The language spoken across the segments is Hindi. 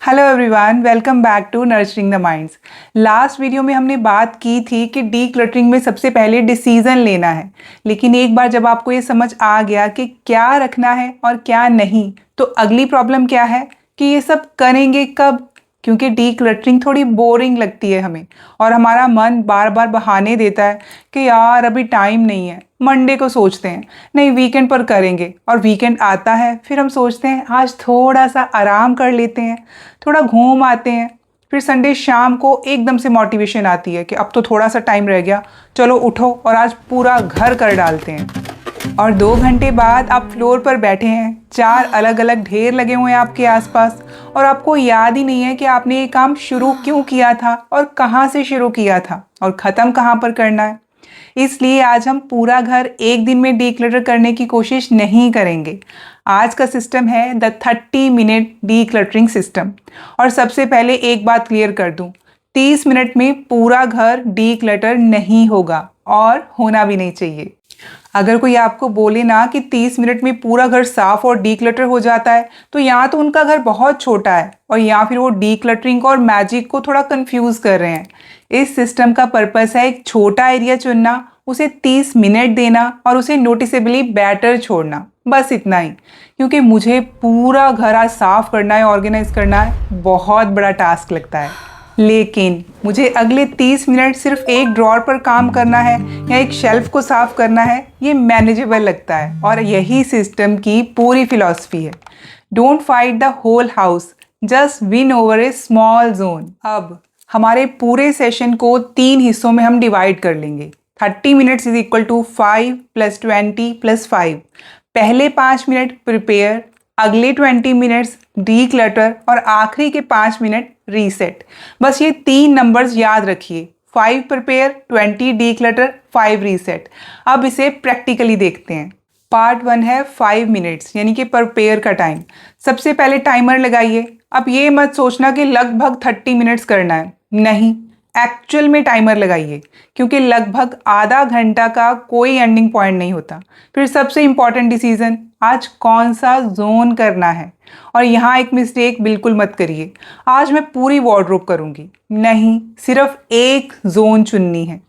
Hello everyone, welcome back to nurturing the minds. Last video में हमने बात की थी कि डी क्लटरिंग में सबसे पहले डिसीजन लेना है। लेकिन एक बार जब आपको ये समझ आ गया कि क्या रखना है और क्या नहीं, तो अगली प्रॉब्लम क्या है कि ये सब करेंगे कब। क्योंकि डी क्लटरिंग थोड़ी बोरिंग लगती है हमें, और हमारा मन बार बार बहाने देता है कि यार अभी टाइम नहीं है, मंडे को सोचते हैं, नहीं वीकेंड पर करेंगे। और वीकेंड आता है, फिर हम सोचते हैं आज थोड़ा सा आराम कर लेते हैं, थोड़ा घूम आते हैं। फिर संडे शाम को एकदम से मोटिवेशन आती है कि अब तो थोड़ा सा टाइम रह गया, चलो उठो और आज पूरा घर कर डालते हैं। और 2 घंटे बाद आप फ्लोर पर बैठे हैं, 4 अलग अलग ढेर लगे हुए हैं आपके आसपास, और आपको याद ही नहीं है कि आपने ये काम शुरू क्यों किया था और कहाँ से शुरू किया था और ख़त्म कहाँ पर करना है। इसलिए आज हम पूरा घर एक दिन में डीक्लटर करने की कोशिश नहीं करेंगे। आज का सिस्टम है द 30 मिनट डीक्लटरिंग सिस्टम। और सबसे पहले एक बात क्लियर कर दूं, 30 मिनट में पूरा घर डीक्लटर नहीं होगा और होना भी नहीं चाहिए। अगर कोई आपको बोले ना कि 30 मिनट में पूरा घर साफ और डीक्लटर हो जाता है, तो या तो उनका घर बहुत छोटा है और या फिर वो डीक्लटरिंग और मैजिक को थोड़ा कंफ्यूज कर रहे हैं। इस सिस्टम का पर्पस है एक छोटा एरिया चुनना, उसे 30 मिनट देना और उसे नोटिसेबली बेटर छोड़ना, बस इतना ही। क्योंकि मुझे पूरा घर आज साफ करना है, ऑर्गेनाइज करना है, बहुत बड़ा टास्क लगता है। लेकिन मुझे अगले 30 मिनट सिर्फ एक ड्रॉर पर काम करना है या एक शेल्फ को साफ करना है, ये मैनेजेबल लगता है। और यही सिस्टम की पूरी फिलॉसफी है। Don't fight the whole house, just win over a small zone. अब हमारे पूरे सेशन को 3 हिस्सों में हम डिवाइड कर लेंगे। 30 मिनट्स इज इक्वल टू 5 + 20 + 5। पहले 5 मिनट प्रिपेयर, अगले 20 मिनट्स डीक्लटर और आखिरी के 5 मिनट रीसेट। बस ये 3 नंबर्स याद रखिए, 5 प्रिपेयर, 20 डीक्लटर, 5 रीसेट। अब इसे प्रैक्टिकली देखते हैं। पार्ट 1 है 5 मिनट्स यानी कि प्रिपेयर का टाइम। सबसे पहले टाइमर लगाइए। अब ये मत सोचना कि लगभग 30 मिनट्स करना है, नहीं, एक्चुअल में टाइमर लगाइए, क्योंकि लगभग आधा घंटा का कोई एंडिंग पॉइंट नहीं होता। फिर सबसे इंपॉर्टेंट डिसीजन, आज कौन सा जोन करना है। और यहाँ एक मिस्टेक बिल्कुल मत करिए, आज मैं पूरी वार्डरोब करूँगी, नहीं, सिर्फ एक जोन चुननी है।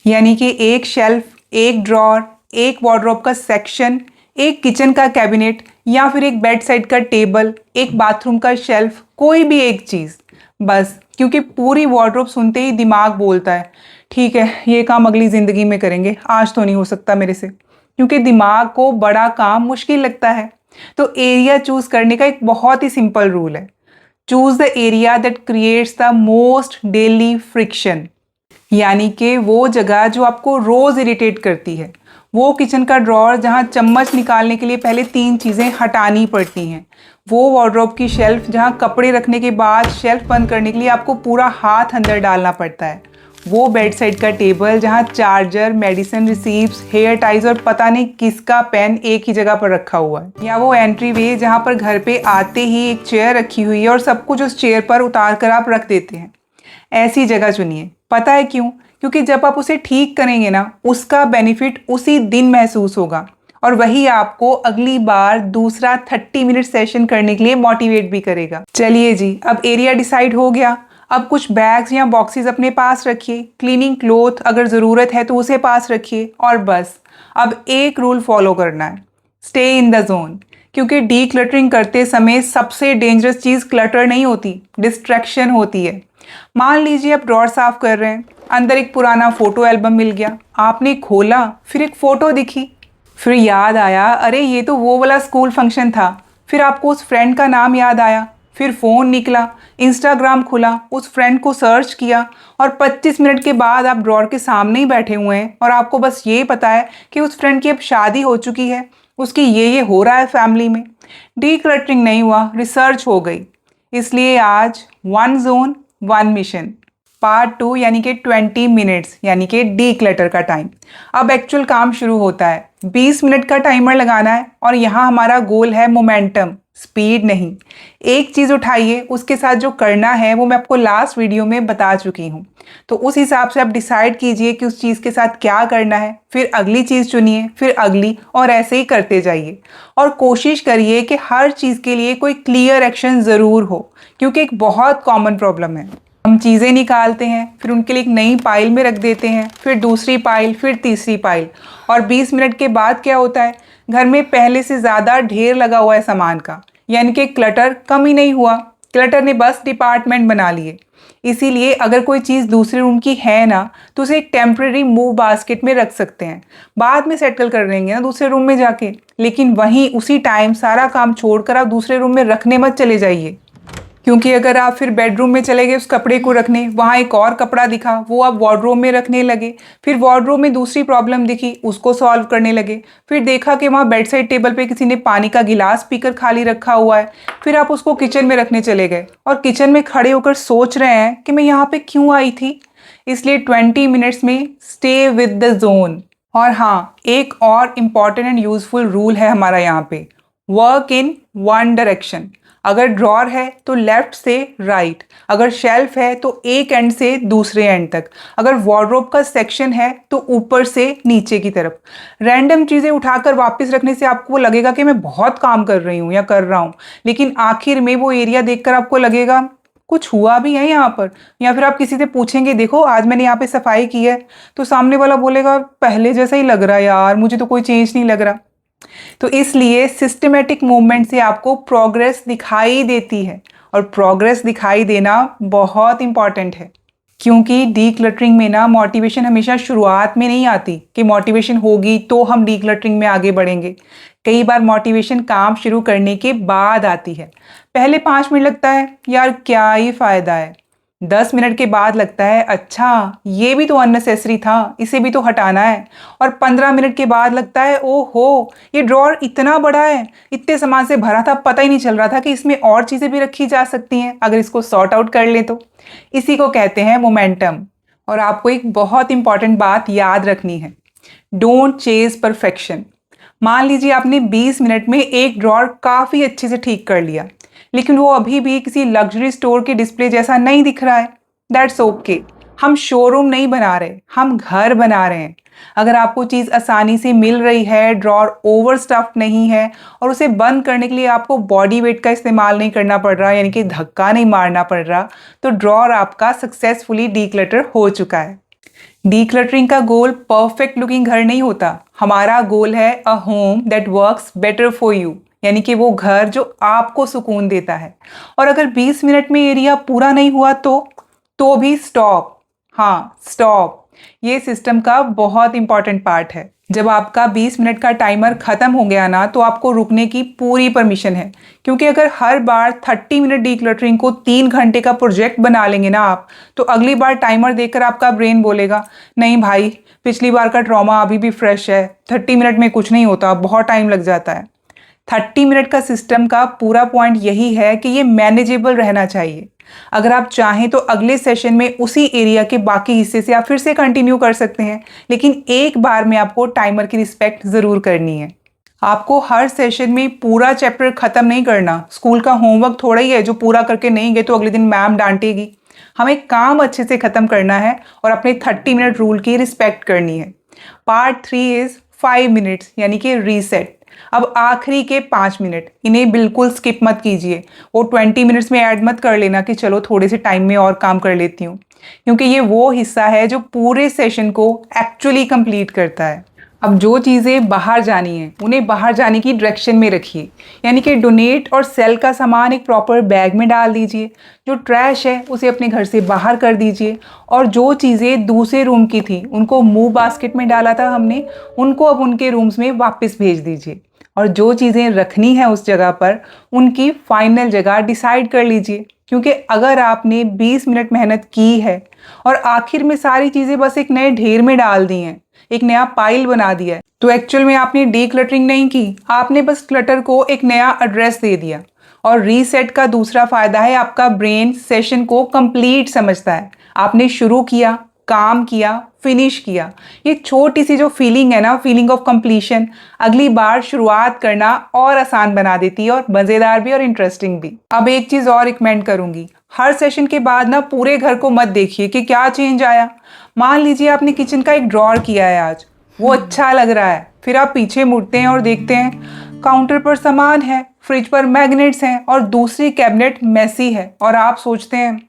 यानी कि एक शेल्फ, एक ड्रॉर, एक वार्डरोब का सेक्शन, एक किचन का कैबिनेट या फिर एक बेड साइड का टेबल, एक बाथरूम का शेल्फ, कोई भी एक चीज़ बस। क्योंकि पूरी वार्डरोब सुनते ही दिमाग बोलता है ठीक है ये काम अगली ज़िंदगी में करेंगे, आज तो नहीं हो सकता मेरे से। क्योंकि दिमाग को बड़ा काम मुश्किल लगता है। तो एरिया चूज करने का एक बहुत ही सिंपल रूल है, choose the area that creates the most daily friction. यानी कि वो जगह जो आपको रोज़ इरिटेट करती है, वो किचन का ड्रॉर जहाँ चम्मच निकालने के लिए पहले 3 चीज़ें हटानी पड़ती हैं, वो वार्डरोब की शेल्फ जहाँ कपड़े रखने के बाद शेल्फ बंद करने के लिए आपको पूरा हाथ अंदर डालना पड़ता है, वो बेड साइड का टेबल जहाँ charger, medicine receipts, hair ties और पता नहीं किसका पेन एक ही जगह पर रखा हुआ है, या वो एंट्री वे जहाँ पर घर पे आते ही एक चेयर रखी हुई है और सब कुछ उस चेयर पर उतार कर आप रख देते हैं। ऐसी जगह चुनिए। पता है क्यों? क्योंकि जब आप उसे ठीक करेंगे ना, उसका बेनिफिट उसी दिन महसूस होगा और वही आपको अगली बार दूसरा 30 मिनट सेशन करने के लिए मोटिवेट भी करेगा। चलिए जी, अब एरिया डिसाइड हो गया। अब कुछ बैग्स या बॉक्सेस अपने पास रखिए, क्लीनिंग क्लोथ अगर ज़रूरत है तो उसे पास रखिए, और बस अब एक रूल फॉलो करना है, स्टे इन द जोन। क्योंकि डी क्लटरिंग करते समय सबसे डेंजरस चीज़ क्लटर नहीं होती, डिस्ट्रैक्शन होती है। मान लीजिए आप ड्रॉर साफ कर रहे हैं, अंदर एक पुराना फोटो एल्बम मिल गया, आपने खोला, फिर एक फ़ोटो दिखी, फिर याद आया अरे ये तो वो वाला स्कूल फंक्शन था, फिर आपको उस फ्रेंड का नाम याद आया, फिर फ़ोन निकला, इंस्टाग्राम खुला, उस फ्रेंड को सर्च किया, और 25 मिनट के बाद आप ड्रॉर के सामने ही बैठे हुए हैं और आपको बस ये पता है कि उस फ्रेंड की अब शादी हो चुकी है, उसकी ये हो रहा है फैमिली में। डी क्लटरिंग नहीं हुआ, रिसर्च हो गई। इसलिए आज 1 जोन 1 मिशन, पार्ट 2 यानी कि 20 मिनट्स यानी कि डी क्लटर का टाइम। अब एक्चुअल काम शुरू होता है। 20 मिनट का टाइमर लगाना है और यहाँ हमारा गोल है मोमेंटम, स्पीड नहीं। एक चीज़ उठाइए, उसके साथ जो करना है वो मैं आपको लास्ट वीडियो में बता चुकी हूँ। तो उस हिसाब से आप डिसाइड कीजिए कि उस चीज़ के साथ क्या करना है, फिर अगली चीज़ चुनिए, फिर अगली, और ऐसे ही करते जाइए। और कोशिश करिए कि हर चीज़ के लिए कोई क्लियर एक्शन ज़रूर हो, क्योंकि एक बहुत कॉमन प्रॉब्लम है। हम चीज़ें निकालते हैं, फिर उनके लिए एक नई पाइल में रख देते हैं, फिर दूसरी पाइल, फिर तीसरी पाइल, और 20 मिनट के बाद क्या होता है, घर में पहले से ज़्यादा ढेर लगा हुआ है सामान का। यानी कि क्लटर कम ही नहीं हुआ, क्लटर ने बस डिपार्टमेंट बना लिए। इसीलिए अगर कोई चीज़ दूसरे रूम की है ना, तो उसे एक टेम्प्रेरी मूव बास्केट में रख सकते हैं। बाद में सेटल कर लेंगे ना दूसरे रूम में जाके, लेकिन वहीं उसी टाइम सारा काम छोड़कर आप दूसरे रूम में रखने मत चले जाइए। क्योंकि अगर आप फिर बेडरूम में चले गए उस कपड़े को रखने, वहाँ एक और कपड़ा दिखा, वो आप वार्डरोब में रखने लगे, फिर वार्डरोब में दूसरी प्रॉब्लम दिखी, उसको सॉल्व करने लगे, फिर देखा कि वहाँ बेड साइड टेबल पे किसी ने पानी का गिलास पीकर खाली रखा हुआ है, फिर आप उसको किचन में रखने चले गए और किचन में खड़े होकर सोच रहे हैं कि मैं यहाँ पे क्यों आई थी। इसलिए 20 मिनट्स में स्टे विद द जोन। और हाँ, एक और इम्पॉर्टेंट एंड यूजफुल रूल है हमारा यहाँ पे, वर्क इन वन डायरेक्शन। अगर ड्रॉर है तो लेफ्ट से राइट, अगर शेल्फ है तो एक एंड से दूसरे एंड तक, अगर वार्डरोब का सेक्शन है तो ऊपर से नीचे की तरफ। रैंडम चीज़ें उठाकर वापस रखने से आपको लगेगा कि मैं बहुत काम कर रही हूँ या कर रहा हूँ, लेकिन आखिर में वो एरिया देखकर आपको लगेगा कुछ हुआ भी है यहाँ पर। या फिर आप किसी से पूछेंगे, देखो आज मैंने यहाँ पे सफाई की है, तो सामने वाला बोलेगा पहले जैसा ही लग रहा है यार, मुझे तो कोई चेंज नहीं लग रहा। तो इसलिए सिस्टमेटिक मूवमेंट से आपको प्रोग्रेस दिखाई देती है, और प्रोग्रेस दिखाई देना बहुत इंपॉर्टेंट है। क्योंकि डीक्लटरिंग में ना मोटिवेशन हमेशा शुरुआत में नहीं आती कि मोटिवेशन होगी तो हम डीक्लटरिंग में आगे बढ़ेंगे। कई बार मोटिवेशन काम शुरू करने के बाद आती है। पहले 5 मिनट लगता है यार क्या ही फायदा है, 10 मिनट के बाद लगता है अच्छा ये भी तो अननेसेसरी था, इसे भी तो हटाना है, और 15 मिनट के बाद लगता है ओहो ये ड्रॉअर इतना बड़ा है, इतने सामान से भरा था, पता ही नहीं चल रहा था कि इसमें और चीज़ें भी रखी जा सकती हैं अगर इसको सॉर्ट आउट कर लें तो। इसी को कहते हैं मोमेंटम। और आपको एक बहुत इंपॉर्टेंट बात याद रखनी है, डोंट चेज परफेक्शन। मान लीजिए आपने 20 मिनट में एक ड्रॉअर काफ़ी अच्छे से ठीक कर लिया, लेकिन वो अभी भी किसी लग्जरी स्टोर के डिस्प्ले जैसा नहीं दिख रहा है। That's okay. हम शोरूम नहीं बना रहे, हम घर बना रहे हैं। अगर आपको चीज़ आसानी से मिल रही है, ड्रॉअर ओवर स्टफ्ड नहीं है, और उसे बंद करने के लिए आपको बॉडी वेट का इस्तेमाल नहीं करना पड़ रहा, यानी कि धक्का नहीं मारना पड़ रहा, तो ड्रॉअर आपका सक्सेसफुली डीक्लटर हो चुका है। डीक्लटरिंग का गोल परफेक्ट लुकिंग घर नहीं होता, हमारा गोल है a home that works better for you, यानी कि वो घर जो आपको सुकून देता है। और अगर 20 मिनट में एरिया पूरा नहीं हुआ तो भी स्टॉप। हाँ स्टॉप, ये सिस्टम का बहुत इंपॉर्टेंट पार्ट है। जब आपका 20 मिनट का टाइमर खत्म हो गया ना, तो आपको रुकने की पूरी परमिशन है। क्योंकि अगर हर बार 30 मिनट डीक्लटरिंग को 3 घंटे का प्रोजेक्ट बना लेंगे ना आप, तो अगली बार टाइमर देखकर आपका ब्रेन बोलेगा नहीं भाई पिछली बार का ट्रॉमा अभी भी फ्रेश है, 30 मिनट में कुछ नहीं होता, बहुत टाइम लग जाता है। 30 मिनट का सिस्टम का पूरा पॉइंट यही है कि ये मैनेजेबल रहना चाहिए। अगर आप चाहें तो अगले सेशन में उसी एरिया के बाकी हिस्से से आप फिर से कंटिन्यू कर सकते हैं, लेकिन एक बार में आपको टाइमर की रिस्पेक्ट ज़रूर करनी है। आपको हर सेशन में पूरा चैप्टर ख़त्म नहीं करना। स्कूल का होमवर्क थोड़ा ही है जो पूरा करके नहीं गए तो अगले दिन मैम डांटेगी। हमें काम अच्छे से ख़त्म करना है और अपने 30 मिनट रूल की रिस्पेक्ट करनी है। पार्ट 3 इज़ 5 मिनट्स, यानी कि रीसेट। अब आखिरी के 5 मिनट, इन्हें बिल्कुल स्किप मत कीजिए। वो 20 मिनट्स में ऐड मत कर लेना कि चलो थोड़े से टाइम में और काम कर लेती हूँ, क्योंकि ये वो हिस्सा है जो पूरे सेशन को एक्चुअली कंप्लीट करता है। अब जो चीज़ें बाहर जानी है उन्हें बाहर जाने की डायरेक्शन में रखिए, यानी कि डोनेट और सेल का सामान एक प्रॉपर बैग में डाल दीजिए। जो ट्रैश है उसे अपने घर से बाहर कर दीजिए, और जो चीज़ें दूसरे रूम की थी उनको मूव बास्केट में डाला था हमने, उनको अब उनके रूम्स में वापस भेज दीजिए। और जो चीज़ें रखनी है उस जगह पर उनकी फाइनल जगह डिसाइड कर लीजिए। क्योंकि अगर आपने 20 मिनट मेहनत की है और आखिर में सारी चीज़ें बस एक नए ढेर में डाल दी हैं, एक नया पाइल बना दिया है, तो एक्चुअल में आपने डीक्लटरिंग नहीं की, आपने बस क्लटर को एक नया एड्रेस दे दिया। और रीसेट का दूसरा फायदा है आपका ब्रेन सेशन को कंप्लीट समझता है। आपने शुरू किया, काम किया, फिनिश किया। ये छोटी सी जो फीलिंग है ना, फीलिंग ऑफ कंप्लीशन, अगली बार शुरुआत करना और आसान बना देती है, और मज़ेदार भी और इंटरेस्टिंग भी। अब एक चीज़ और रिकमेंड करूंगी, हर सेशन के बाद ना पूरे घर को मत देखिए कि क्या चेंज आया। मान लीजिए आपने किचन का एक ड्रॉर किया है आज, वो अच्छा लग रहा है, फिर आप पीछे मुड़ते हैं और देखते हैं काउंटर पर सामान है, फ्रिज पर मैग्नेट्स हैं और दूसरी कैबिनेट मेसी है, और आप सोचते हैं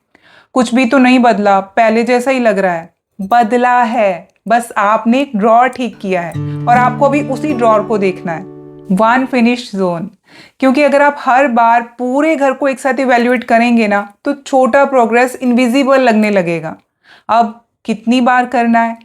कुछ भी तो नहीं बदला, पहले जैसा ही लग रहा है। बदला है, बस आपने एक ड्रॉर ठीक किया है और आपको अभी उसी ड्रॉर को देखना है। One finish zone. क्योंकि अगर आप हर बार पूरे घर को एक साथ इवेल्युएट करेंगे ना, तो छोटा प्रोग्रेस इनविजिबल लगने लगेगा। अब कितनी बार करना है,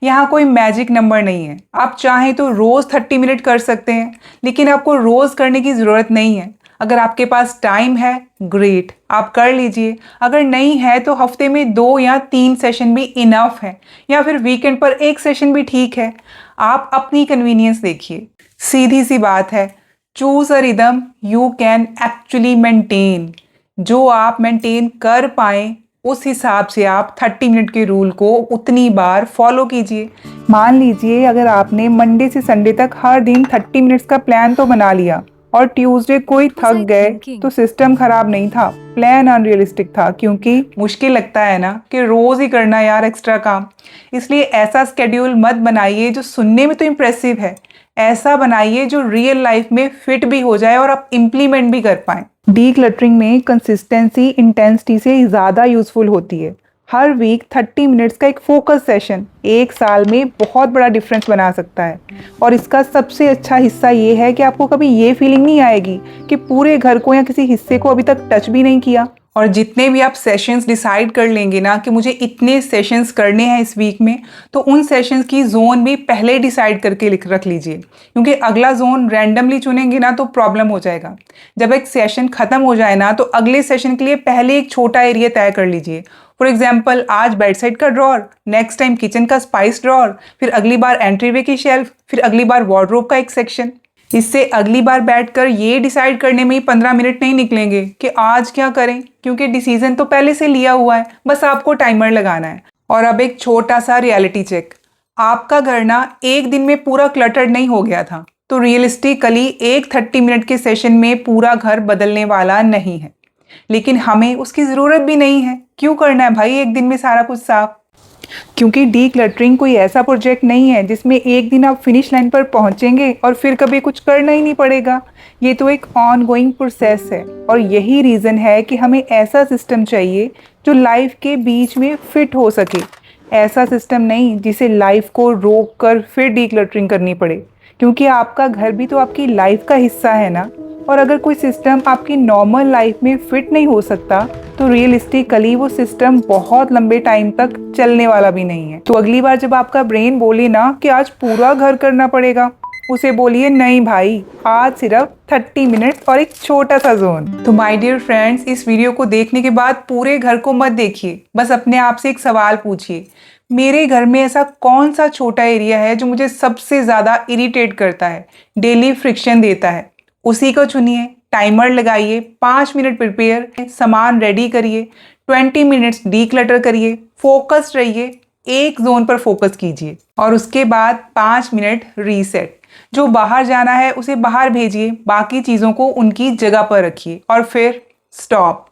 यहाँ कोई मैजिक नंबर नहीं है। आप चाहें तो रोज 30 मिनट कर सकते हैं, लेकिन आपको रोज करने की जरूरत नहीं है। अगर आपके पास टाइम है, ग्रेट, आप कर लीजिए। अगर नहीं है तो हफ्ते में 2 या 3 सेशन भी इनफ है, या फिर वीकेंड पर एक सेशन भी ठीक है। आप अपनी कन्वीनियंस देखिए। सीधी सी बात है, choose a rhythm you can actually maintain. जो आप मेंटेन कर पाए उस हिसाब से आप 30 मिनट के रूल को उतनी बार फॉलो कीजिए। मान लीजिए अगर आपने मंडे से संडे तक हर दिन 30 मिनट्स का प्लान तो बना लिया और ट्यूसडे कोई थक गए, तो सिस्टम खराब नहीं था, प्लान अनरियलिस्टिक था। क्योंकि मुश्किल लगता है ना कि रोज ही करना यार एक्स्ट्रा काम। इसलिए ऐसा स्केड्यूल मत बनाइए जो सुनने में तो इम्प्रेसिव है, ऐसा बनाइए जो रियल लाइफ में फिट भी हो जाए और आप इम्प्लीमेंट भी कर पाएं। डीक्लटरिंग में कंसिस्टेंसी इंटेंसिटी से ज़्यादा यूजफुल होती है। हर वीक 30 मिनट्स का एक फोकस सेशन एक साल में बहुत बड़ा डिफरेंस बना सकता है। और इसका सबसे अच्छा हिस्सा ये है कि आपको कभी ये फीलिंग नहीं आएगी कि पूरे घर को या किसी हिस्से को अभी तक टच भी नहीं किया। और जितने भी आप सेशंस डिसाइड कर लेंगे ना कि मुझे इतने सेशंस करने हैं इस वीक में, तो उन सेशंस की जोन भी पहले डिसाइड करके रख लीजिए। क्योंकि अगला जोन रैंडमली चुनेंगे ना तो प्रॉब्लम हो जाएगा। जब एक सेशन खत्म हो जाए ना, तो अगले सेशन के लिए पहले एक छोटा एरिया तय कर लीजिए। फॉर एग्जाम्पल, आज बेड साइड का ड्रॉर, नेक्स्ट टाइम किचन का स्पाइस ड्रॉर, फिर अगली बार एंट्रीवे की शेल्फ, फिर अगली बार वार्डरोब का एक सेक्शन। इससे अगली बार बैठकर ये डिसाइड करने में ही 15 मिनट नहीं निकलेंगे कि आज क्या करें, क्योंकि डिसीजन तो पहले से लिया हुआ है, बस आपको टाइमर लगाना है। और अब एक छोटा सा रियलिटी चेक, आपका घर ना एक दिन में पूरा क्लटर्ड नहीं हो गया था, तो रियलिस्टिकली एक 30 मिनट के सेशन में पूरा घर बदलने वाला नहीं है। लेकिन हमें उसकी ज़रूरत भी नहीं है। क्यों करना है भाई एक दिन में सारा कुछ साफ? क्योंकि डीक्लटरिंग कोई ऐसा प्रोजेक्ट नहीं है जिसमें एक दिन आप फिनिश लाइन पर पहुंचेंगे और फिर कभी कुछ करना ही नहीं पड़ेगा। ये तो एक ऑन गोइंग प्रोसेस है, और यही रीज़न है कि हमें ऐसा सिस्टम चाहिए जो लाइफ के बीच में फिट हो सके। ऐसा सिस्टम नहीं जिसे लाइफ को रोक कर फिर डीक्लटरिंग करनी पड़े, क्योंकि आपका घर भी तो आपकी लाइफ का हिस्सा है ना। और अगर कोई सिस्टम आपकी नॉर्मल लाइफ में फिट नहीं हो सकता, तो रियलिस्टिकली वो सिस्टम बहुत लंबे टाइम तक चलने वाला भी नहीं है। तो अगली बार जब आपका ब्रेन बोले ना कि आज पूरा घर करना पड़ेगा, उसे बोलिए नहीं भाई, आज सिर्फ 30 मिनट और एक छोटा सा जोन। तो माय डियर फ्रेंड्स, इस वीडियो को देखने के बाद पूरे घर को मत देखिए, बस अपने आप से एक सवाल पूछिए, मेरे घर में ऐसा कौन सा छोटा एरिया है जो मुझे सबसे ज़्यादा इरिटेट करता है, डेली फ्रिक्शन देता है? उसी को चुनिए, टाइमर लगाइए, 5 मिनट प्रिपेयर, सामान रेडी करिए, 20 मिनट्स डीक्लटर करिए, फोकस्ड रहिए, एक जोन पर फोकस कीजिए, और उसके बाद 5 मिनट रीसेट। जो बाहर जाना है उसे बाहर भेजिए, बाकी चीज़ों को उनकी जगह पर रखिए, और फिर स्टॉप।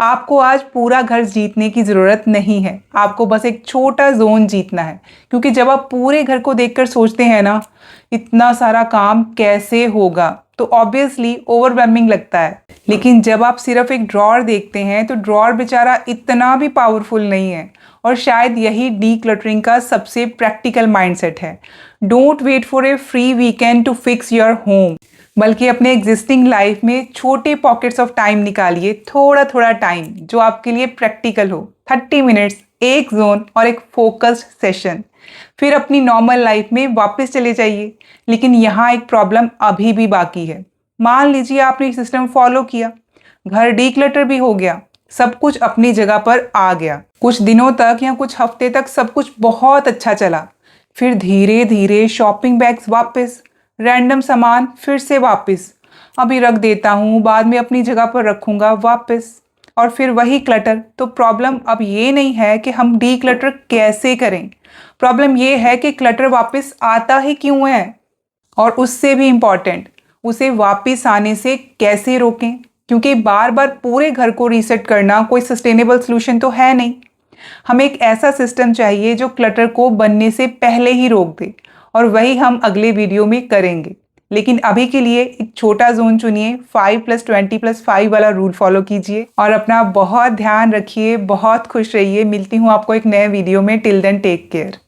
आपको आज पूरा घर जीतने की ज़रूरत नहीं है, आपको बस एक छोटा जोन जीतना है। क्योंकि जब आप पूरे घर को देखकर सोचते हैं ना इतना सारा काम कैसे होगा, तो ऑब्वियसली ओवरवेलमिंग लगता है। लेकिन जब आप सिर्फ एक ड्रॉर देखते हैं, तो ड्रॉर बेचारा इतना भी पावरफुल नहीं है। और शायद यही डीक्लटरिंग का सबसे प्रैक्टिकल माइंडसेट है। Don't wait for a free weekend to fix your home, बल्कि अपने एग्जिस्टिंग लाइफ में छोटे पॉकेट्स ऑफ टाइम निकालिए, थोड़ा थोड़ा टाइम जो आपके लिए प्रैक्टिकल हो। 30 मिनट्स, एक जोन और एक फोकस्ड सेशन, फिर अपनी नॉर्मल लाइफ में वापस चले जाइए। लेकिन यहाँ एक प्रॉब्लम अभी भी बाकी है। मान लीजिए आपने सिस्टम फॉलो किया, घर डीक्लटर भी हो गया, सब कुछ अपनी जगह पर आ गया, कुछ दिनों तक या कुछ हफ्ते तक सब कुछ बहुत अच्छा चला, फिर धीरे धीरे शॉपिंग बैग्स वापस, रैंडम सामान फिर से वापस, अभी रख देता हूँ बाद में अपनी जगह पर रखूँगा वापस, और फिर वही क्लटर। तो प्रॉब्लम अब ये नहीं है कि हम डी क्लटर कैसे करें, प्रॉब्लम ये है कि क्लटर वापस आता ही क्यों है, और उससे भी इम्पॉर्टेंट उसे वापस आने से कैसे रोकें, क्योंकि बार बार पूरे घर को रीसेट करना कोई सस्टेनेबल सोल्यूशन तो है नहीं। हमें एक ऐसा सिस्टम चाहिए जो क्लटर को बनने से पहले ही रोक दे, और वही हम अगले वीडियो में करेंगे। लेकिन अभी के लिए एक छोटा जोन चुनिए, 5+20+5 वाला रूल फॉलो कीजिए और अपना बहुत ध्यान रखिए, बहुत खुश रहिए। मिलती हूँ आपको एक नए वीडियो में। Till then take care.